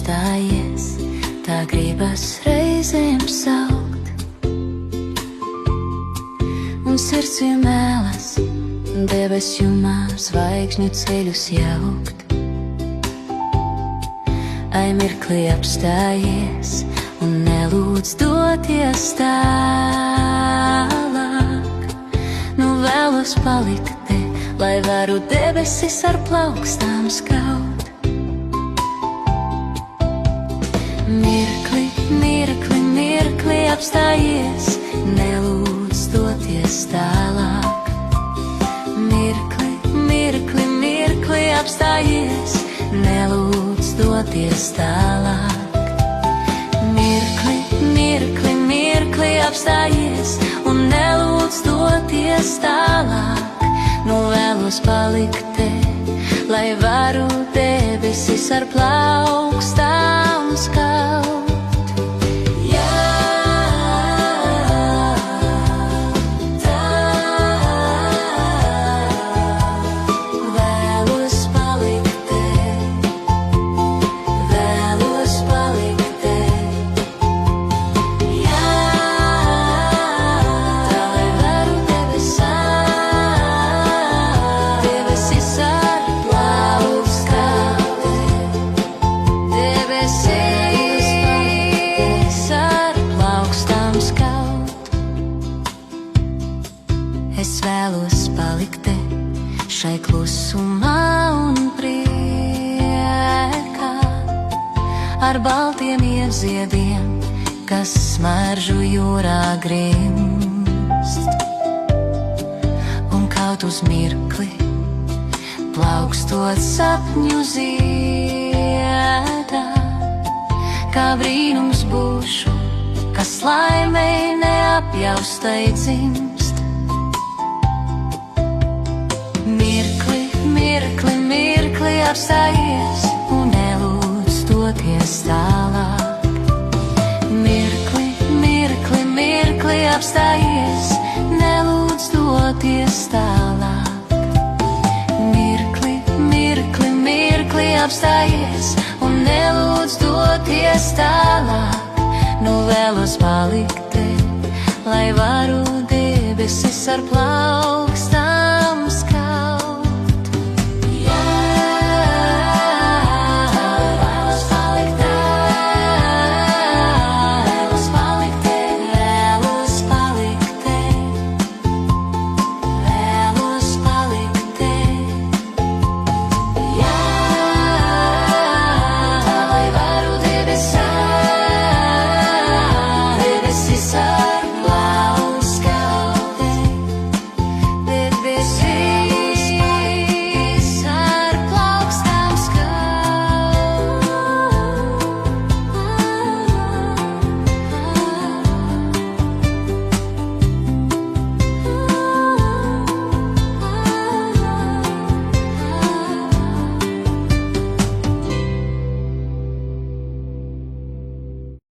apstājies, tā gribas reizēm saukt. Un sirds ir mēlas, debes jumā zvaigžņu ceļus jaukt. Ai mirklī apstājies un nelūdz doties tālāk. Nu vēlos palikt te, lai varu debesis ar plaukstām skaut. Mirkli, mirkli, mirkli apstājies, nelūdz doties tālāk. Mirkli, mirkli, mirkli apstājies, nelūdz doties tālāk. Mirkli, mirkli, mirkli apstājies un nelūdz doties tālāk. Nu vēlos palikt te, lai varu debesis ar plaukstām skaut. Es vēlos palikt te, šai klusumā un priekā, ar baltiem ieziebiem, kas smaržu jūrā grimst. Un kaut uz mirkli, plaukstot sapņu ziedā, kā brīnums būšu, kas laimei neapjaustai dzimst. Mirkli, mirkli, mirkli apstājies un nelūdz doties tālāk. Mirkli, mirkli, mirkli apstājies, nelūdz doties tālāk. Mirkli, mirkli, mirkli apstājies un nelūdz doties tālāk. Nu vēlos palikt te, lai varu debesis ar plaukstām